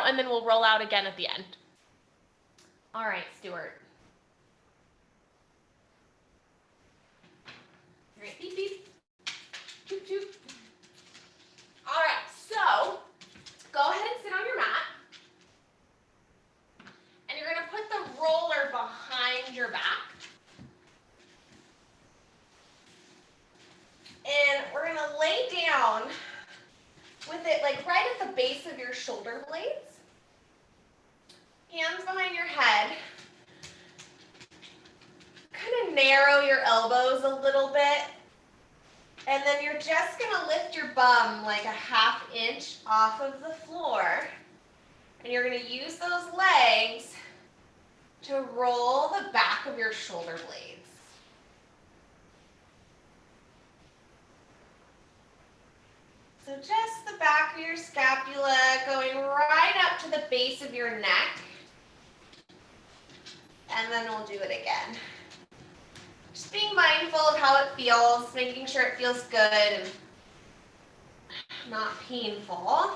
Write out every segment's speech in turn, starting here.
out, and then we'll roll out again at the end. All right, Stuart. All right, beep, beep. Choop, choop. All right, so go ahead and sit on your mat. And you're going to put the roller behind your back. And we're going to lay down with it like right at the base of your shoulder blades. Hands behind your head. Kind of narrow your elbows a little bit. And then you're just going to lift your bum like a ½ inch off of the floor. And you're going to use those legs to roll the back of your shoulder blades. So just the back of your scapula going right up to the base of your neck. And then we'll do it again. Just being mindful of how it feels, making sure it feels good and not painful.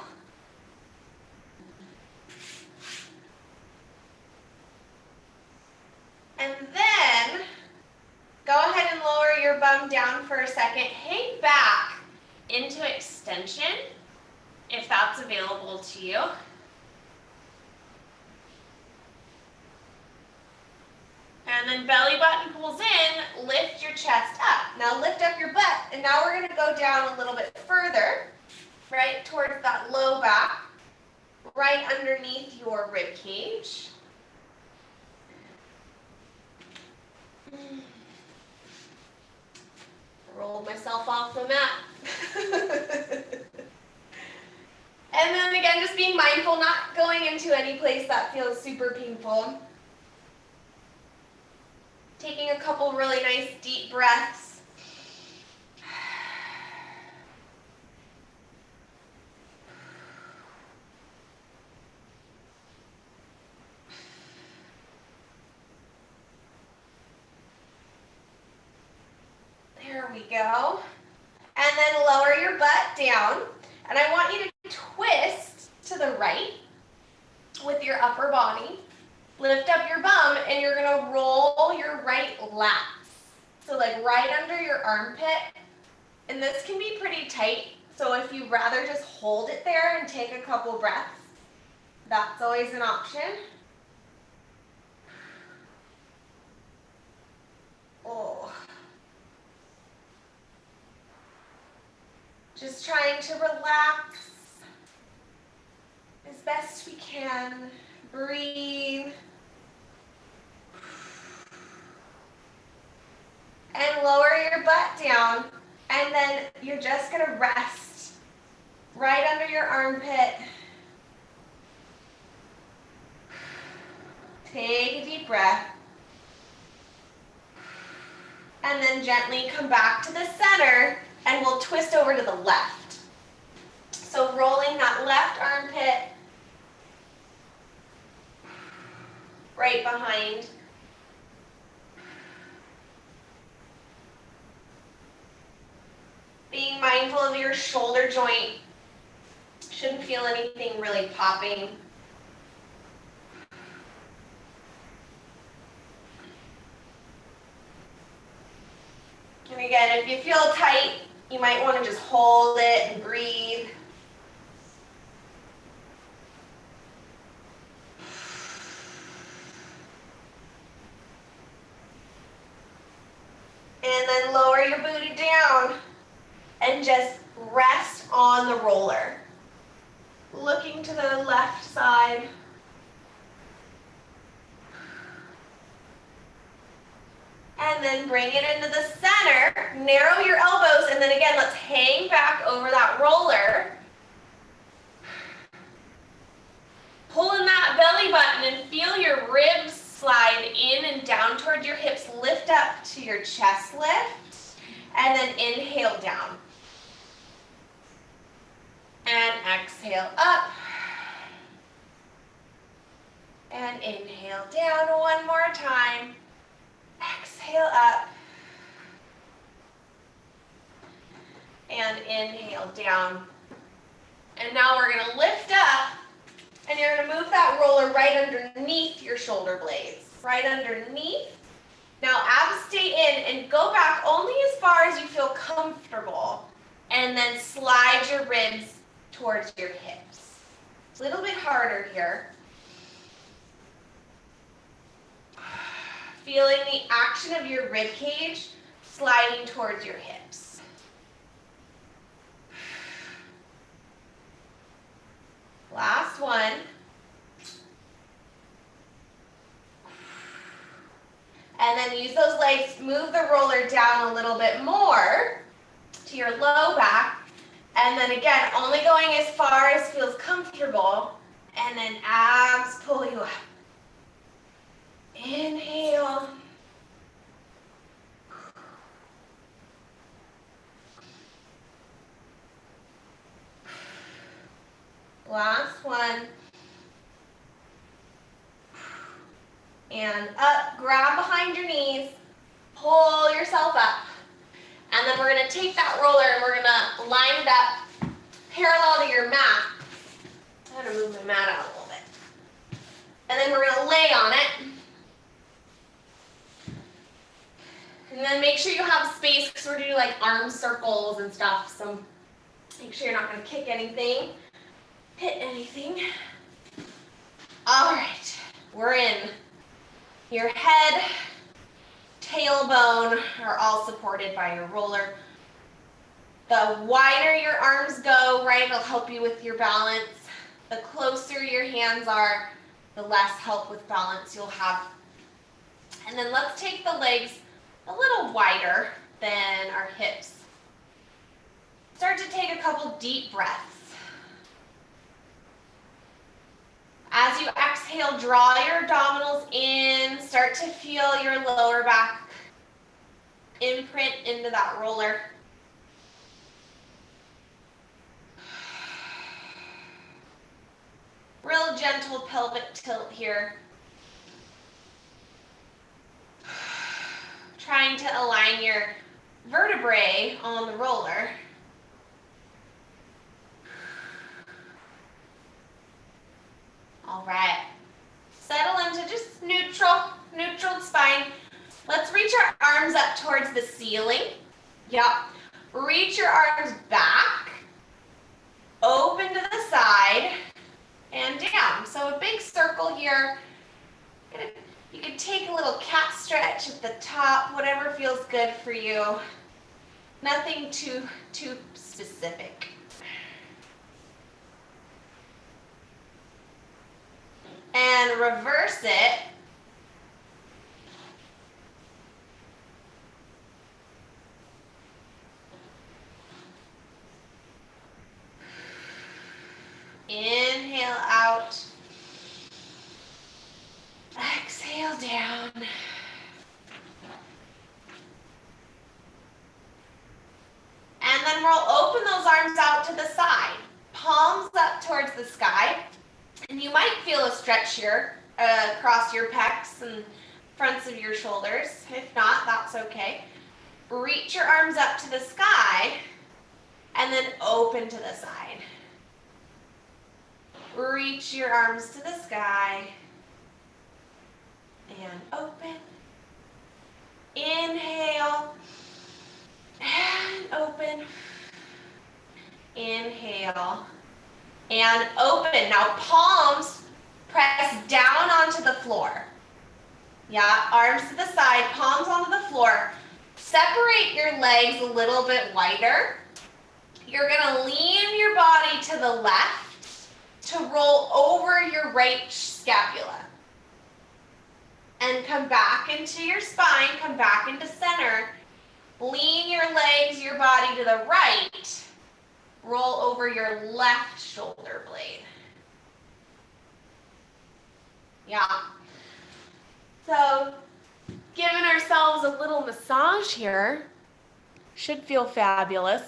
And then go ahead and lower your bum down for a second. Hang back into extension if that's available to you. And then belly button pulls in, lift your chest up. Now lift up your butt, and now we're going to go down a little bit further, right towards that low back, right underneath your rib cage. Rolled myself off the mat. And then again, just being mindful, not going into any place that feels super painful. Taking a couple really nice deep breaths. There we go. And then lower your butt down. And I want you to twist to the right with your upper body. Lift up your bum, and you're going to roll your right lats. So like right under your armpit. And this can be pretty tight. So if you'd rather just hold it there and take a couple breaths, that's always an option. Oh. Just trying to relax as best we can. Breathe. And lower your butt down. And then you're just going to rest right under your armpit. Take a deep breath. And then gently come back to the center, and we'll twist over to the left. So rolling that left armpit right behind. Being mindful of your shoulder joint. Shouldn't feel anything really popping. And again, if you feel tight, you might want to just hold it and breathe. And then lower your booty down and just rest on the roller. Looking to the left side. And then bring it into the center. Narrow your elbows, and then again, let's hang back over that roller. Pull in that belly button and feel your ribs slide in and down towards your hips. Lift up to your chest lift, and then inhale down. And exhale up. And inhale down one more time. Exhale up. And inhale down. And now we're going to lift up And you're going to move that roller right underneath your shoulder blades. Right underneath. Now abs stay in and go back only as far as you feel comfortable. And then slide your ribs towards your hips. It's a little bit harder here. Feeling the action of your rib cage sliding towards your hips. Last one. And then use those legs, move the roller down a little bit more to your low back. And then again, only going as far as feels comfortable. And then abs pull you up. Inhale. Last one. And up, grab behind your knees, pull yourself up. And then we're going to take that roller and we're going to line it up parallel to your mat. I'm going to move my mat out a little bit. And then we're going to lay on it. And then make sure you have space because we're doing like arm circles and stuff. So make sure you're not going to kick anything, hit anything. All right, we're in. Your head, tailbone are all supported by your roller. The wider your arms go, right, it'll help you with your balance. The closer your hands are, the less help with balance you'll have. And then let's take the legs a little wider than our hips. Start to take a couple deep breaths. As you exhale, draw your abdominals in. Start to feel your lower back imprint into that roller. Real gentle pelvic tilt here. Trying to align your vertebrae on the roller. All right, settle into just neutral spine. Let's reach our arms up towards the ceiling. Yep, reach your arms back, open to the side, and down. So a big circle here. You can take a little cat stretch at the top, whatever feels good for you. Nothing too specific. And reverse it. Inhale out. Exhale down. And then we'll open those arms out to the side. Palms up towards the sky. And you might feel a stretch here across your pecs and fronts of your shoulders. If not, that's okay. Reach your arms up to the sky and then open to the side. Reach your arms to the sky and open. Inhale and open. Inhale and open. Now palms press down onto the floor. Yeah, arms to the side, palms onto the floor. Separate your legs a little bit wider. You're gonna lean your body to the left to roll over your right scapula. And come back into your spine, come back into center. Lean your legs, your body to the right. Roll over your left shoulder blade. Yeah. So, giving ourselves a little massage here. Should feel fabulous.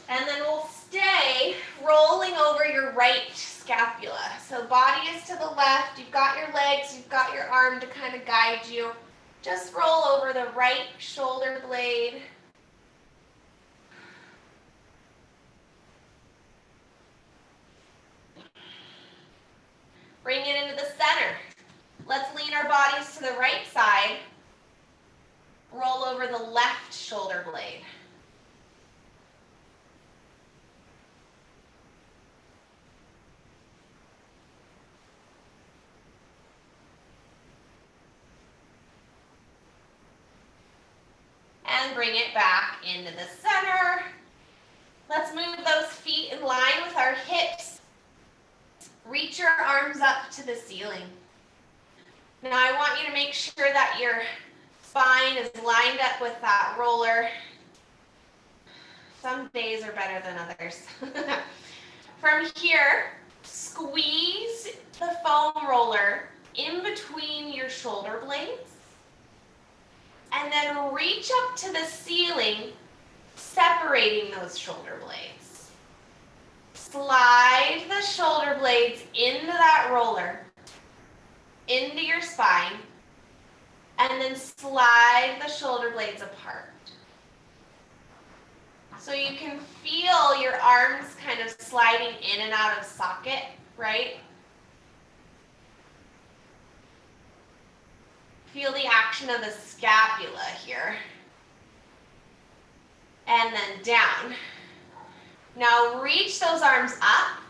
And then we'll stay rolling over your right scapula. So body is to the left, you've got your legs, you've got your arm to kind of guide you. Just roll over the right shoulder blade. Bring it into the center. Let's lean our bodies to the right side. Roll over the left shoulder blade. And bring it back into the center. Let's move those feet in line with our hips. Reach your arms up to the ceiling. Now I want you to make sure that your spine is lined up with that roller. Some days are better than others. From here, squeeze the foam roller in between your shoulder blades. And then reach up to the ceiling, separating those shoulder blades. Slide the shoulder blades into that roller, into your spine, and then slide the shoulder blades apart. So you can feel your arms kind of sliding in and out of socket, right? Feel the action of the scapula here. And then down. Now reach those arms up.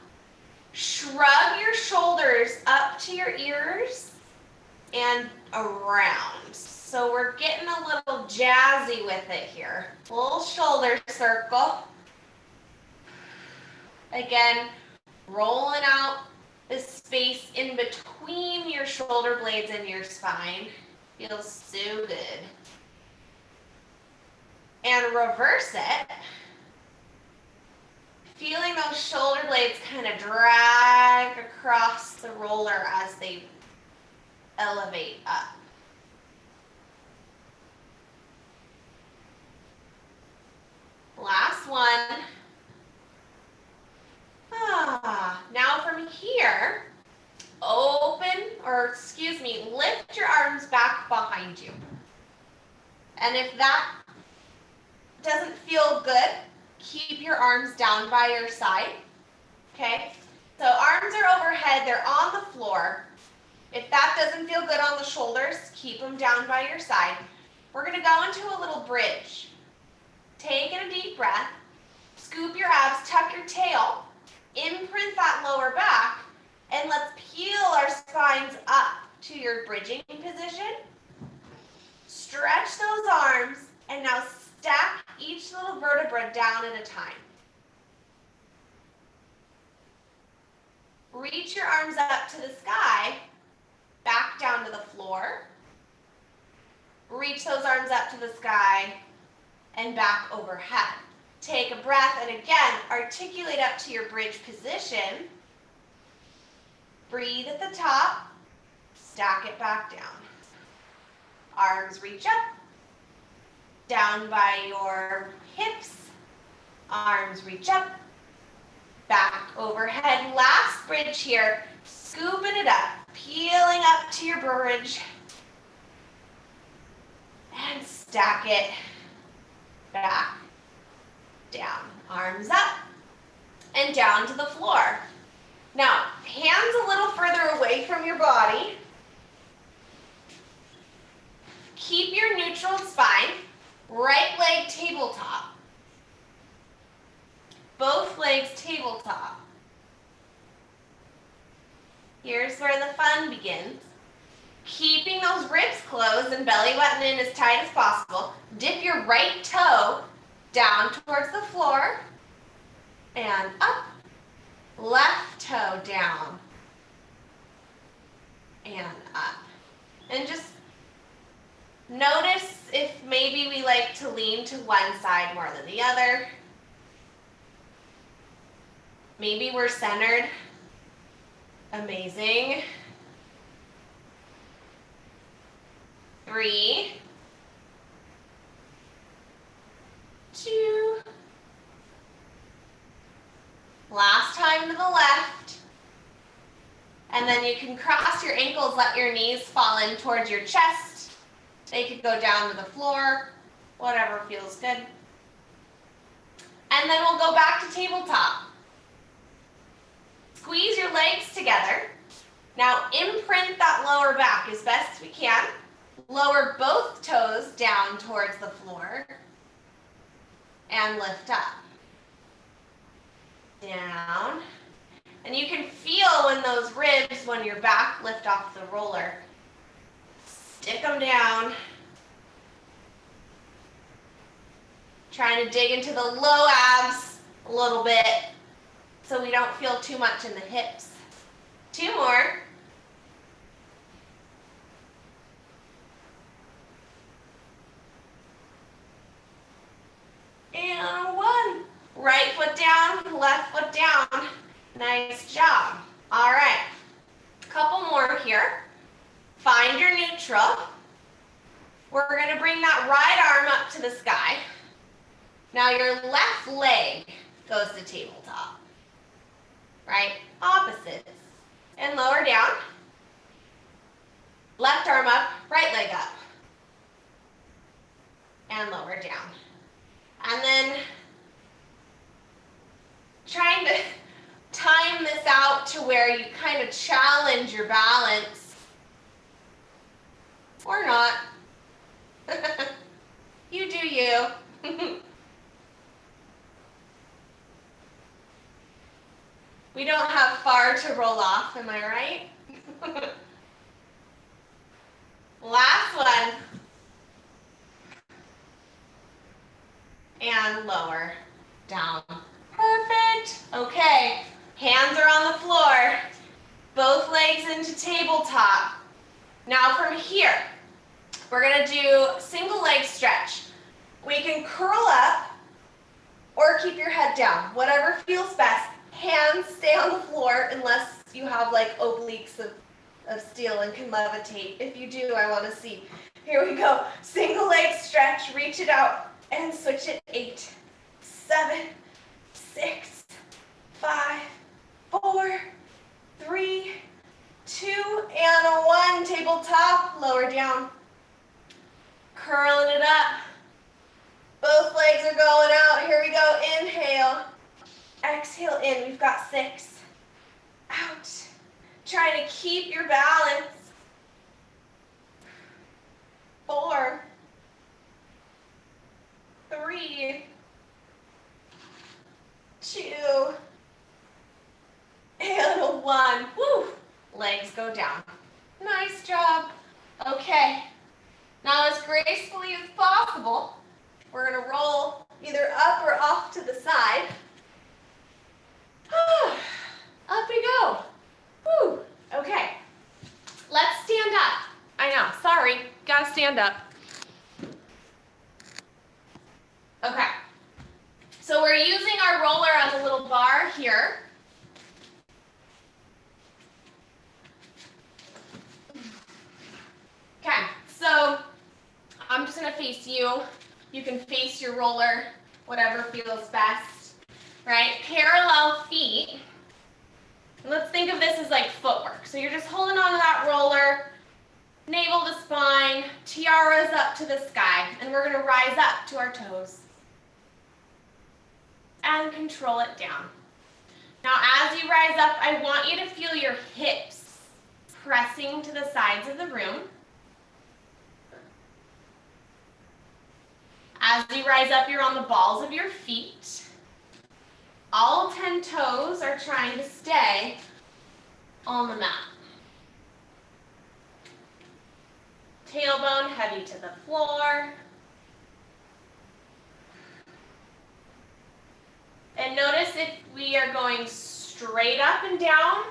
Shrug your shoulders up to your ears and around. So we're getting a little jazzy with it here. Little shoulder circle. Again, rolling out the space in between your shoulder blades and your spine. Feels so good. And reverse it. Feeling those shoulder blades kind of drag across the roller as they elevate up. Last one. Now from here, lift your arms back behind you. And if that doesn't feel good, keep your arms down by your side. Okay? So arms are overhead, they're on the floor. If that doesn't feel good on the shoulders, keep them down by your side. We're going to go into a little bridge. Take in a deep breath. Scoop your abs, tuck your tail, imprint that lower back, and let's peel our spines up to your bridging position. Stretch those arms, and now stack each little vertebra down at a time. Reach your arms up to the sky, back down to the floor. Reach those arms up to the sky and back overhead. Take a breath and again, articulate up to your bridge position. Breathe at the top, stack it back down. Arms reach up, down by your hips. Arms reach up, back overhead. Last bridge here, scooping it up, peeling up to your bridge. And stack it back, down. Arms up and down to the floor. Now, hands a little further away from your body. Keep your neutral spine. Right leg tabletop. Both legs tabletop. Here's where the fun begins. Keeping those ribs closed and belly button in as tight as possible. Dip your right toe down towards the floor and up. Left toe down and up. And just notice if maybe we like to lean to one side more than the other. Maybe we're centered. Amazing. 3, 2. Last time to the left. And then you can cross your ankles, let your knees fall in towards your chest. They could go down to the floor, whatever feels good. And then we'll go back to tabletop. Squeeze your legs together. Now imprint that lower back as best we can. Lower both toes down towards the floor. And lift up. Down. And you can feel when those ribs, when your back lift off the roller. Stick them down. Trying to dig into the low abs a little bit so we don't feel too much in the hips. 2 more. And 1. Right foot down, left foot down. Nice job. All right. Couple more here. Find your neutral. We're going to bring that right arm up to the sky. Now your left leg goes to tabletop. Right? Opposites. And lower down. Left arm up, right leg up. And lower down. And then trying to time this out to where you kind of challenge your balance. Or not. You do you. We don't have far to roll off, am I right? Last one. And lower, down. Perfect. Okay, hands are on the floor. Both legs into tabletop. Now from here, we're gonna do single leg stretch. We can curl up or keep your head down, whatever feels best. Hands stay on the floor unless you have like obliques of steel and can levitate. If you do, I wanna see. Here we go, single leg stretch, reach it out and switch it. 8, 7, 6, 5, 4, 3, 2, and 1. Tabletop, lower down. Curling it up. Both legs are going out. Here we go. Inhale. Exhale in. We've got 6. Out. Trying to keep your balance. 4, 3, 2, and 1. Woo! Legs go down. Nice job. Okay. Now as gracefully as possible, we're going to roll either up or off to the side. Up we go. Woo! Okay. Let's stand up. I know, sorry. Gotta stand up. Okay. So we're using our roller as a little bar here. Okay, so I'm just gonna face you. You can face your roller, whatever feels best, right? Parallel feet. Let's think of this as like footwork. So you're just holding on to that roller, navel to spine, tiaras up to the sky, and we're gonna rise up to our toes. And control it down. Now as you rise up, I want you to feel your hips pressing to the sides of the room. As you rise up, you're on the balls of your feet. All 10 toes are trying to stay on the mat. Tailbone heavy to the floor. And notice if we are going straight up and down,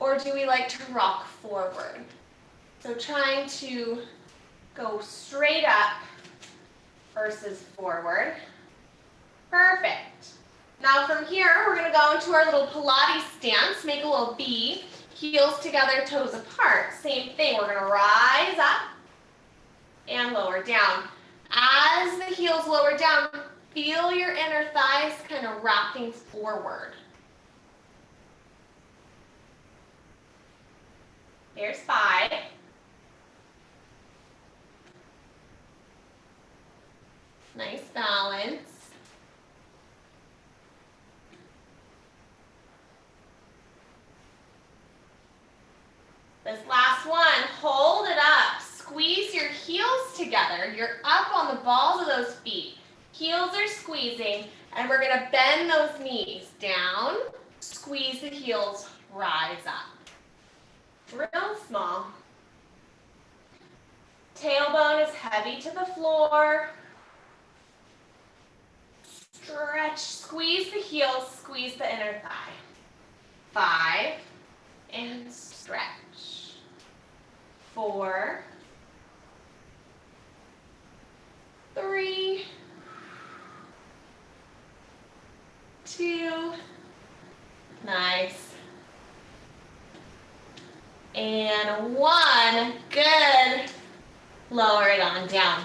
or do we like to rock forward? So trying to go straight up versus forward. Perfect. Now from here, we're going to go into our little Pilates stance. Make a little B, heels together, toes apart. Same thing, we're going to rise up and lower down. As the heels lower down, feel your inner thighs kind of wrapping forward. There's 5. Nice balance. This last one, hold it up. Squeeze your heels together. You're up on the balls of those feet. Heels are squeezing, and we're gonna bend those knees down, squeeze the heels, rise up. Real small. Tailbone is heavy to the floor. Stretch, squeeze the heels, squeeze the inner thigh. 5, and stretch. 4, 3, 2, nice. And 1, good. Lower it on down.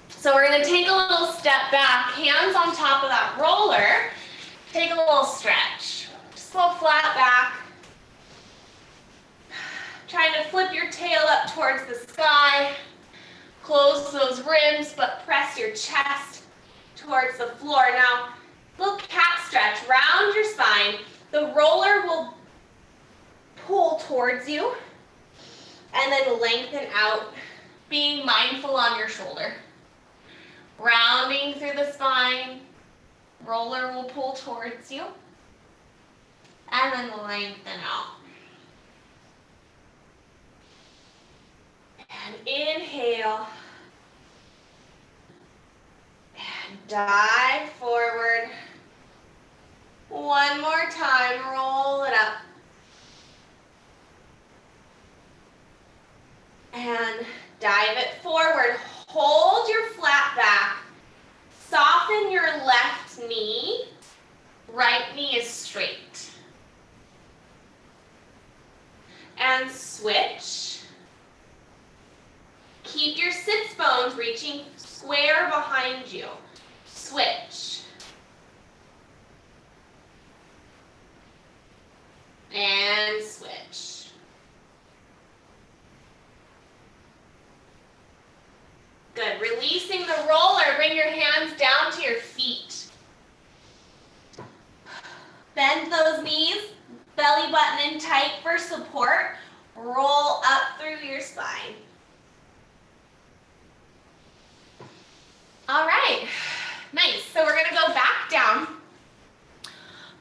So we're gonna take a little step back, hands on top of that roller. Take a little stretch. Just a little flat back. Trying to flip your tail up towards the sky. Close those rims, but press your chest towards the floor. Now, little cat stretch, round your spine. The roller will pull towards you and then lengthen out, being mindful on your shoulder. Rounding through the spine, roller will pull towards you and then lengthen out. And inhale. And dive forward. One more time, roll it up. And dive it forward. Hold your flat back. Soften your left knee. Right knee is straight. And switch. Keep your sits bones reaching square behind you. Switch. And switch. Good. Releasing the roller, bring your hands down to your feet. Bend those knees, belly button in tight for support. Roll up through your spine. All right, nice. So we're gonna go back down.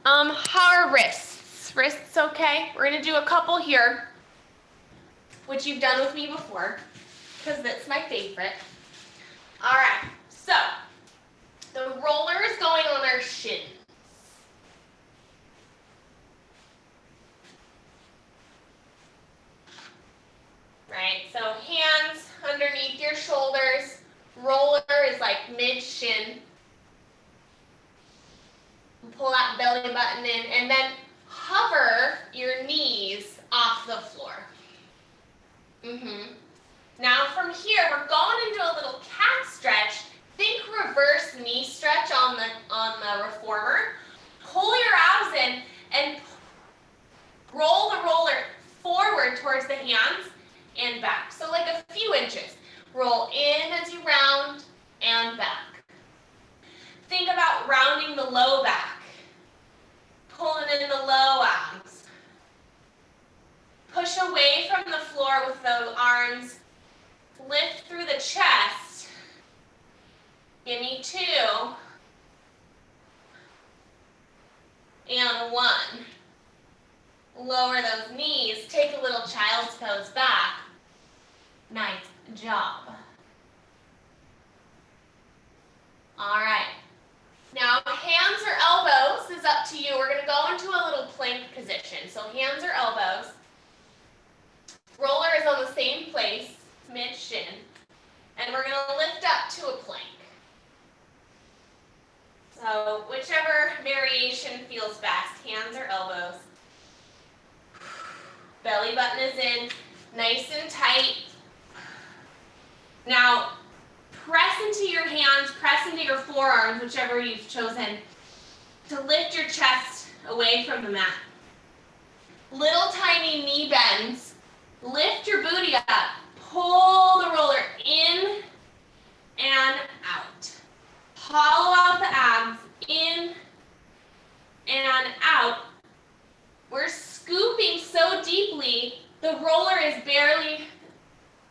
How are wrists? Wrists okay? We're gonna do a couple here, which you've done with me before, because that's my favorite. All right, so the roller is going on our shins. Right, so hands underneath your shoulders. Roller is like mid-shin. Pull that belly button in, and then hover your knees off the floor. Now from here, we're going into a little cat stretch. Think reverse knee stretch on the reformer. Pull your abs in and roll the roller forward towards the hands and back. So like a few inches. Roll in as you round and back. Think about rounding the low back. Pulling in the low abs. Push away from the floor with the arms. Lift through the chest. Give me 2. And 1. Lower those knees. Take a little child's pose back. Nice job. All right. Now, hands or elbows is up to you. We're going to go into a little plank position. So hands or elbows. Roller is on the same place, mid-shin. And we're going to lift up to a plank. So whichever variation feels best, hands or elbows. Belly button is in, nice and tight. Now, press into your hands, press into your forearms, whichever you've chosen, to lift your chest away from the mat. Little tiny knee bends. Lift your booty up. Pull the roller in and out. Hollow out the abs, in and out. We're scooping so deeply, the roller is barely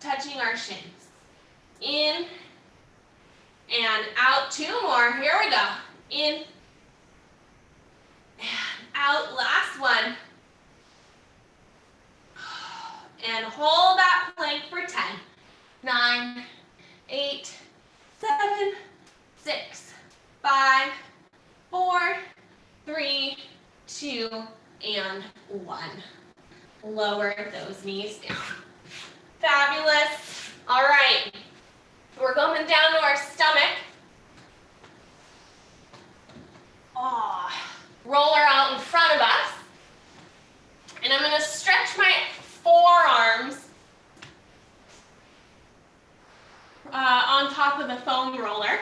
touching our shins. In and out. 2 more. Here we go. In and out. Last one. And hold that plank for 10, 9, 8, 7, 6, 5, 4, 3, 2, and 1. Lower those knees down. Fabulous. All right. We're going down to our stomach. Roller out in front of us. And I'm going to stretch my forearms on top of the foam roller.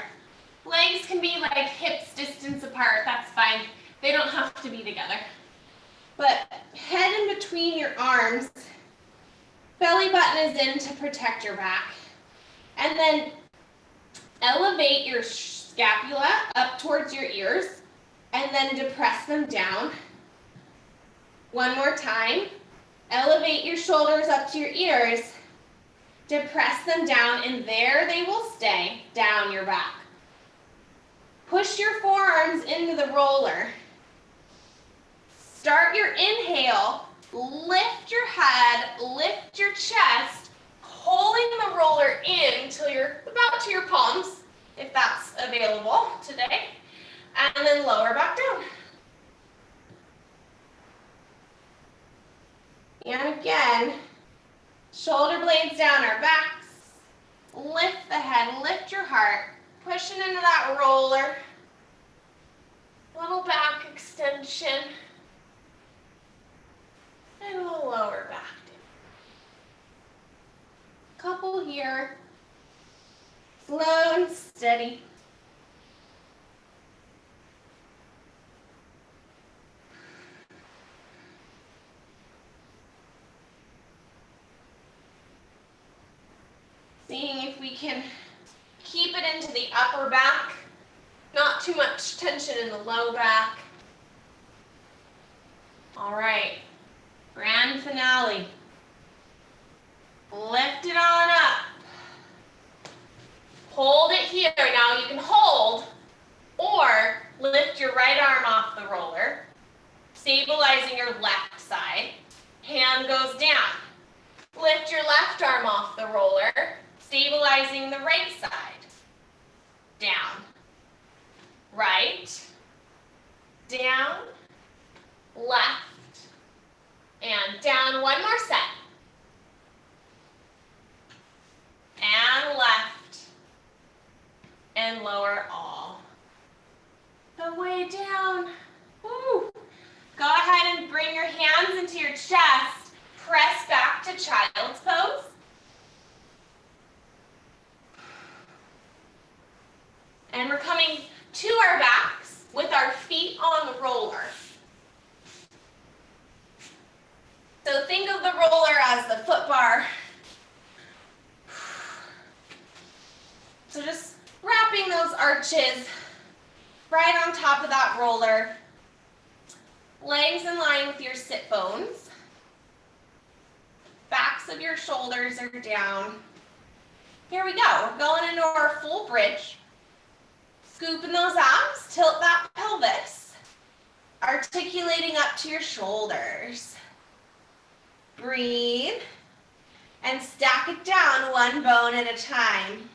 Legs can be like hips distance apart. That's fine. They don't have to be together. But head in between your arms. Belly button is in to protect your back. And then elevate your scapula up towards your ears and then depress them down. One more time. Elevate your shoulders up to your ears. Depress them down, and there they will stay, down your back. Push your forearms into the roller. Start your inhale. Lift your head, lift your chest, holding the roller in till you're about to your palms, if that's available today, and then lower back down. And again, shoulder blades down our backs, lift the head, lift your heart, pushing into that roller, little back extension, and we'll lower back down. Couple here, slow and steady. Seeing if we can keep it into the upper back, not too much tension in the low back. All right, grand finale. Lift it on up. Hold it here. Now you can hold or lift your right arm off the roller, stabilizing your left side. Hand goes down. Lift your left arm off the roller, stabilizing the right side. Down. Right. Down. Left. And down. One more set. And left. And lower all the way down. Woo. Go ahead and bring your hands into your chest. Press back to child's pose. And we're coming to our backs with our feet on the roller. So think of the roller as the foot bar. So just wrapping those arches right on top of that roller. Legs in line with your sit bones. Backs of your shoulders are down. Here we go. We're going into our full bridge. Scooping those abs, tilt that pelvis. Articulating up to your shoulders. Breathe. And stack it down one bone at a time.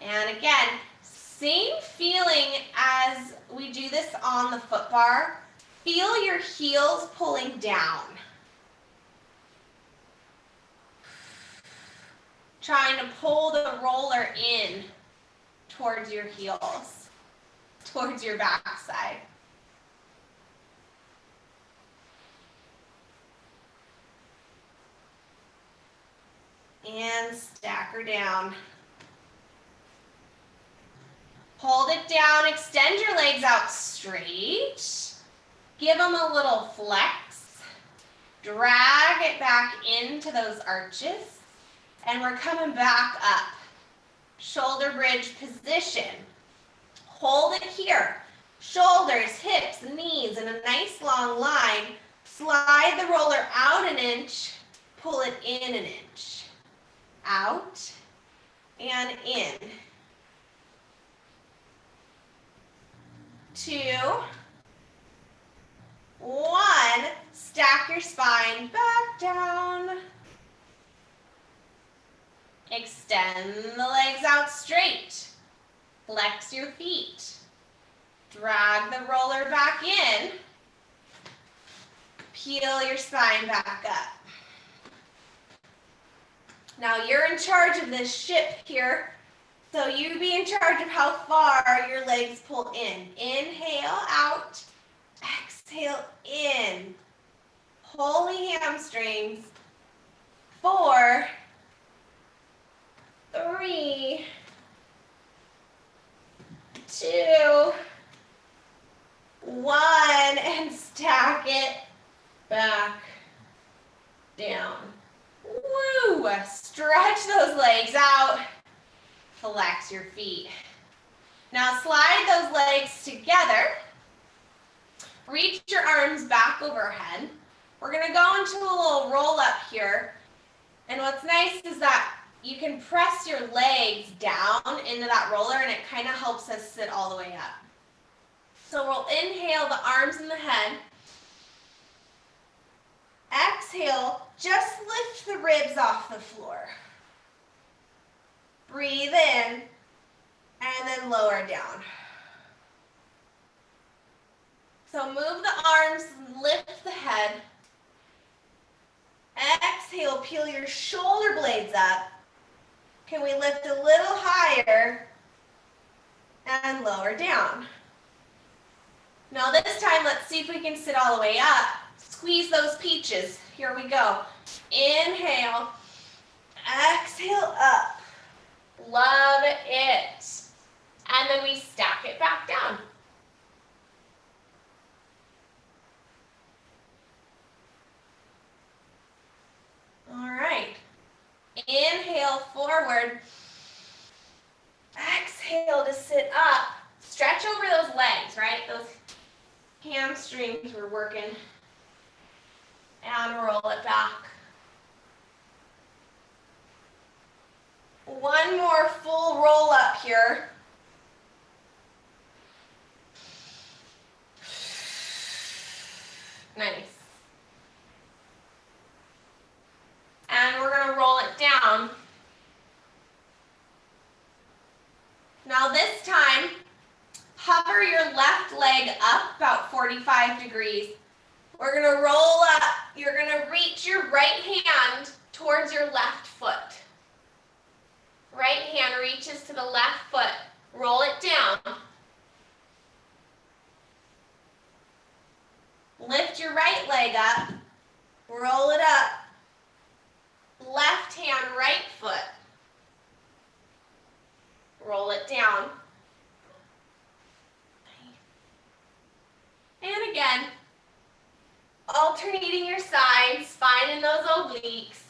And again, same feeling as we do this on the foot bar. Feel your heels pulling down. Trying to pull the roller in towards your heels, towards your backside. And stack her down. Hold it down, extend your legs out straight. Give them a little flex. Drag it back into those arches. And we're coming back up. Shoulder bridge position. Hold it here. Shoulders, hips, knees in a nice long line. Slide the roller out an inch. Pull it in an inch. Out and in. 2, 1. Stack your spine back down. Extend the legs out straight. Flex your feet. Drag the roller back in. Peel your spine back up. Now you're in charge of this ship here, so you be in charge of how far your legs pull in. Inhale out, exhale in. Holy hamstrings. 4, 3, 2, 1, and stack it back down. Woo! Stretch those legs out. Flex your feet. Now slide those legs together. Reach your arms back overhead. We're going to go into a little roll up here. And what's nice is that you can press your legs down into that roller and it kind of helps us sit all the way up. So we'll inhale the arms and the head. Exhale, just lift the ribs off the floor. Breathe in and then lower down. So move the arms, lift the head. Exhale, peel your shoulder blades up. Can we lift a little higher and lower down? Now this time, let's see if we can sit all the way up. Squeeze those peaches. Here we go. Inhale, exhale up. Love it. And then we stack it back down. All right. Inhale forward. Exhale to sit up. Stretch over those legs, right? Those hamstrings we're working. And roll it back. One more full roll up here. Nice. And we're going to roll it down. Now this time, hover your left leg up about 45 degrees. We're going to roll up. You're going to reach your right hand towards your left foot. Right hand reaches to the left foot. Roll it down. Lift your right leg up. Roll it up. Left hand, right foot. Roll it down. And again, alternating your sides, finding those obliques.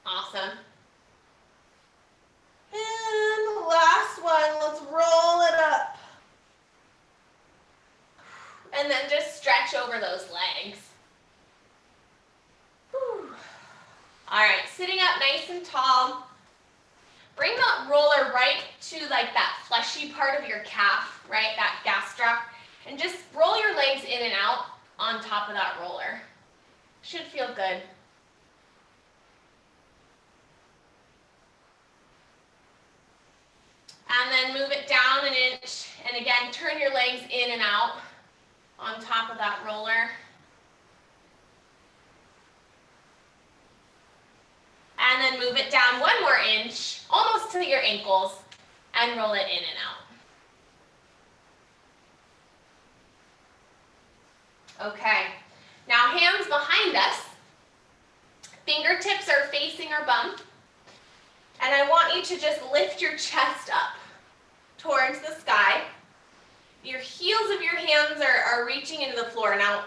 Awesome. And the last one, let's roll it up. And then just stretch over those legs. Whew. All right, sitting up nice and tall. Bring the roller right to like that fleshy part of your calf, right? That gastroc. And just roll your legs in and out on top of that roller. Should feel good. And then move it down an inch. And again, turn your legs in and out on top of that roller. And then move it down one more inch, almost to your ankles, and roll it in and out. Okay, now hands behind us. Fingertips are facing our bum. And I want you to just lift your chest up towards the sky. hands are reaching into the floor. Now,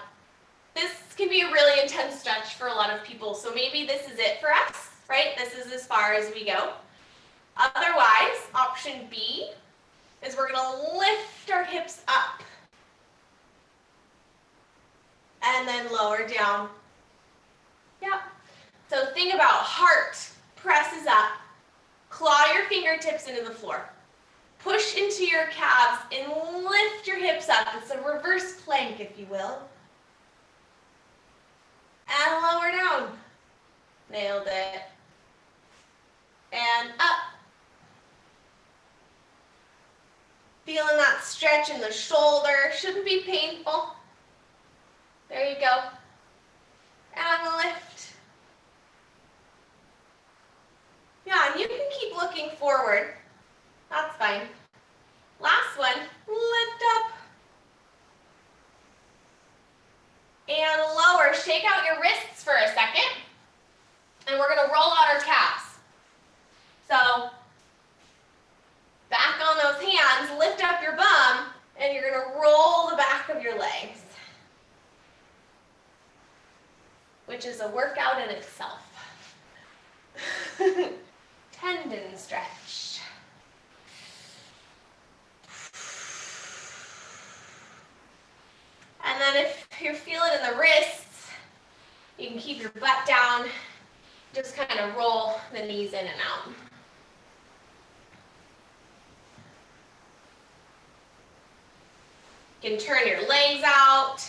this can be a really intense stretch for a lot of people, so maybe this is it for us, right? This is as far as we go. Otherwise, option B is we're gonna lift our hips up and then lower down. Yep. So think about heart presses up, claw your fingertips into the floor. Push into your calves and lift your hips up. It's a reverse plank, if you will. And lower down. Nailed it. And up. Feeling that stretch in the shoulder. Shouldn't be painful. There you go. And lift. Yeah, and you can keep looking forward. That's fine. Last one, lift up. And lower. Shake out your wrists for a second. And we're going to roll out our calves. So, back on those hands, lift up your bum, and you're going to roll the back of your legs. Which is a workout in itself. Tendon stretch. And then if you're feeling in the wrists, you can keep your butt down. Just kind of roll the knees in and out. You can turn your legs out.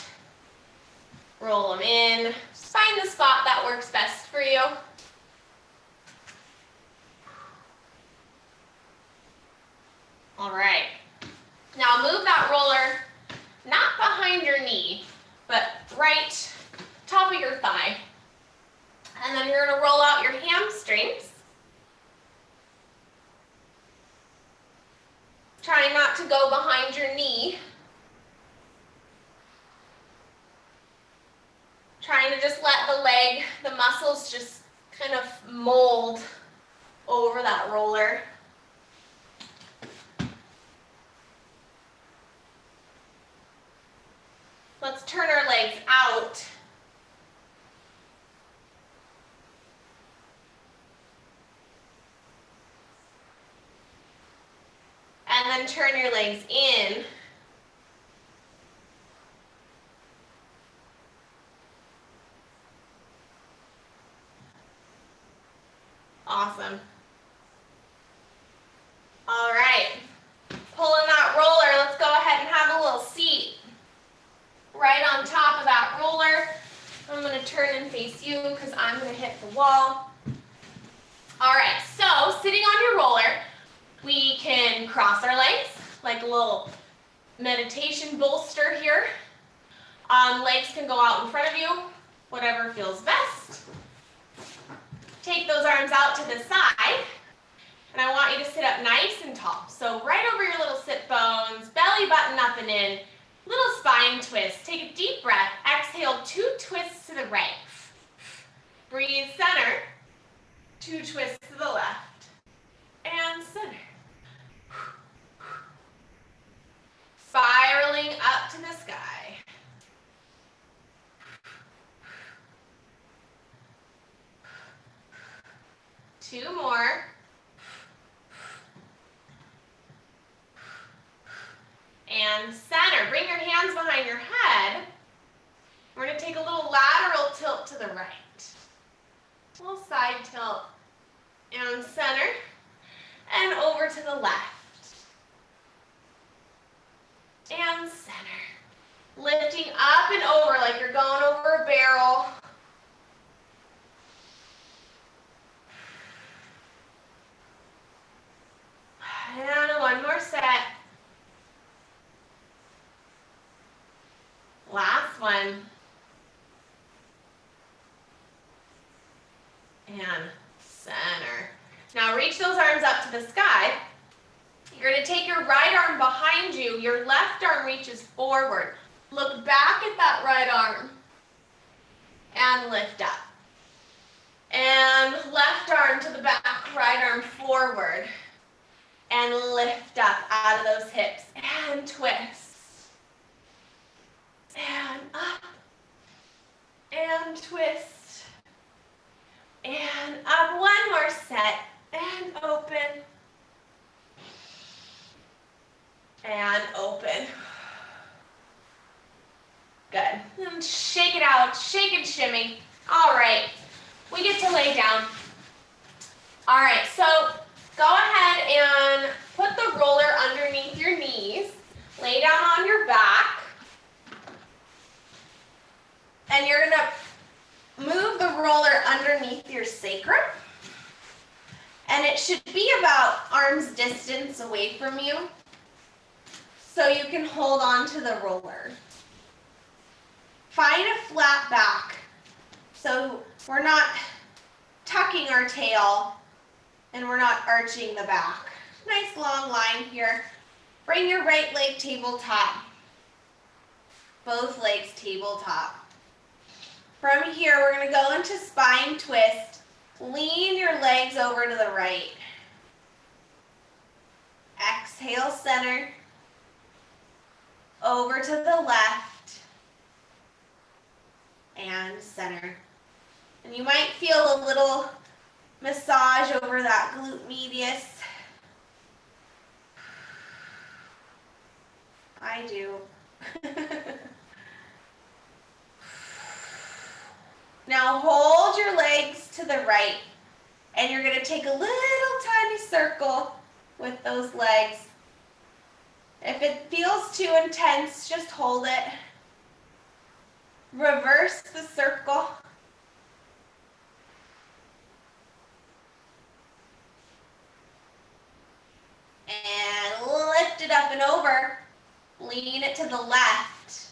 Roll them in. Just find the spot that works best for you. All right. Now move that roller not behind your knee, but right top of your thigh. And then you're going to roll out your hamstrings. Trying not to go behind your knee. Trying to just let the leg, the muscles just kind of mold over that roller. Let's turn our legs out. And then turn your legs in. Awesome. All right. Pulling that roller, let's go ahead and have a little seat right on top of that roller. I'm going to turn and face you because I'm going to hit the wall. All right, so sitting on your roller, we can cross our legs like a little meditation bolster here. Legs can go out in front of you, whatever feels best. Take those arms out to the side, and I want you to sit up nice and tall. So right over your little sit bones, belly button up and in, little spine twist. Take a deep breath, exhale, 2 twists to the right. Breathe center, 2 twists to the left, and center. Spiraling up to the sky. Two more. And center. Bring your hands behind your head. We're going to take a little lateral tilt to the right. A little side tilt. And center. And over to the left. And center. Lifting up and over like you're going over a barrel. And one more set. Last one. And center. Now reach those arms up to the sky. You're going to take your right arm behind you. Your left arm reaches forward. Look back at that right arm. And lift up. And left arm to the back, right arm forward. And lift up out of those hips and twist. And open. Good. And shake it out, shake and shimmy. All right, we get to lay down. All right, so go ahead and put the roller underneath your knees. Lay down on your back. And you're gonna move the roller underneath your sacrum. And it should be about arm's distance away from you, so you can hold on to the roller. Find a flat back, so we're not tucking our tail and we're not arching the back. Nice long line here. Bring your right leg tabletop. Both legs tabletop. From here, we're going to go into spine twist. Lean your legs over to the right. Exhale, center. Over to the left. And center. And you might feel a little massage over that glute medius. I do. Now hold your legs to the right, and you're going to take a little tiny circle with those legs. If it feels too intense, just hold it. Reverse the circle. And lift it up and over. Lean it to the left.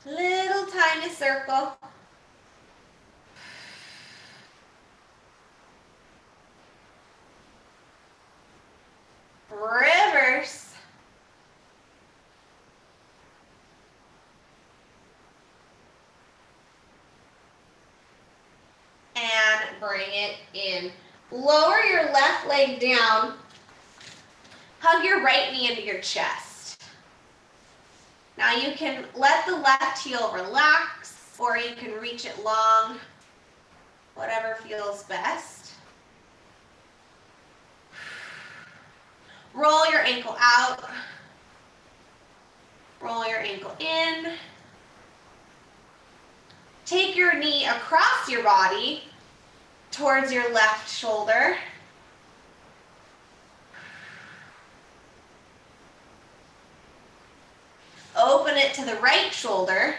Little tiny circle. Reverse. And bring it in. Lower your left leg down. Hug your right knee into your chest. Now you can let the left heel relax, or you can reach it long, whatever feels best. Roll your ankle out. Roll your ankle in. Take your knee across your body towards your left shoulder. Open it to the right shoulder.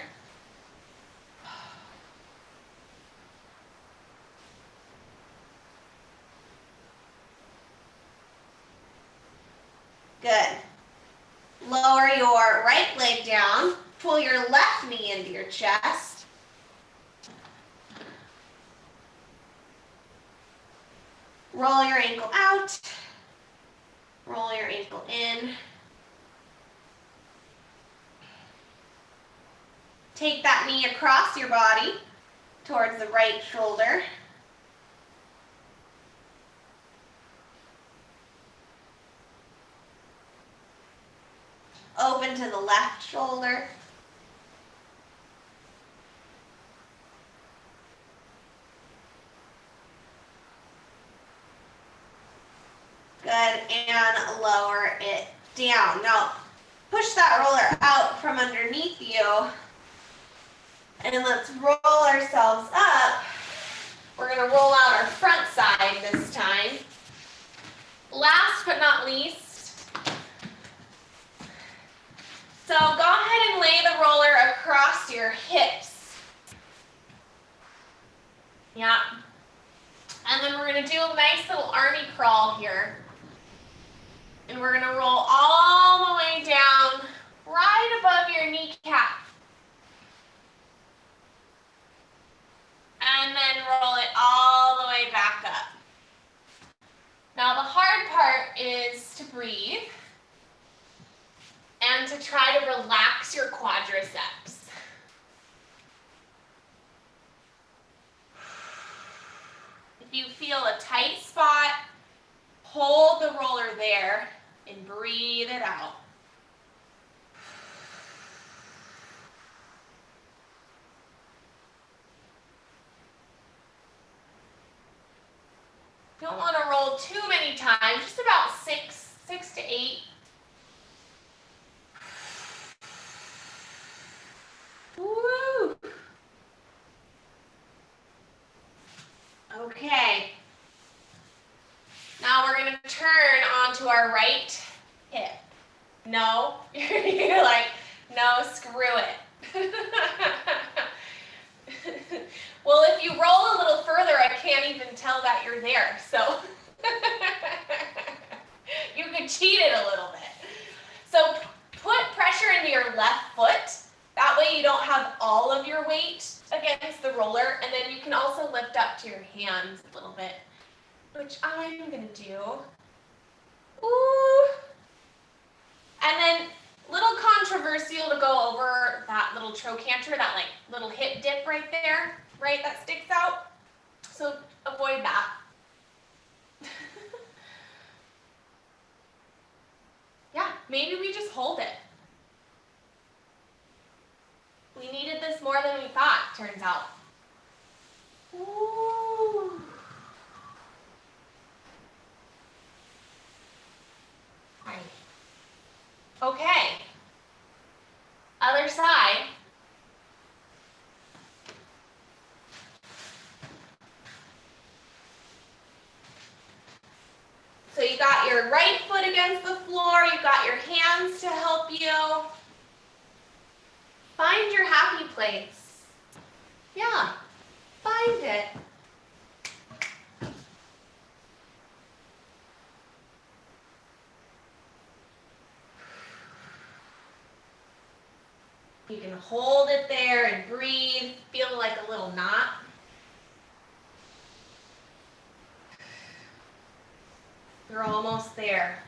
Good. Lower your right leg down. Pull your left knee into your chest. Roll your ankle out. Roll your ankle in. Take that knee across your body towards the right shoulder. Open to the left shoulder. Good, and lower it down. Now, push that roller out from underneath you. And let's roll ourselves up. We're going to roll out our front side this time. Last but not least, so go ahead and lay the roller across your hips. Yeah. And then we're going to do a nice little army crawl here. And we're going to roll all the way down right above your kneecap. And then roll it all the way back up. Now the hard part is to breathe and to try to relax your quadriceps. If you feel a tight spot, hold the roller there and breathe it out. You don't want to roll too many times, just about six to eight. your right hip. No, you're like, no, screw it. Well, if you roll a little further, I can't even tell that you're there, so you could cheat it a little bit. So put pressure into your left foot. That way you don't have all of your weight against the roller, and then you can also lift up to your hands a little bit, which I'm gonna do. Ooh. And then little controversial to go over that little trochanter, that like little hip dip right there, right, that sticks out. So avoid that. Yeah, maybe we just hold it. We needed this more than we thought, turns out. Ooh. Right. Okay. Other side. So you got your right foot against the floor, you got your hands to help you. Find your happy place. Yeah, find it. You can hold it there and breathe, feel like a little knot. You're almost there.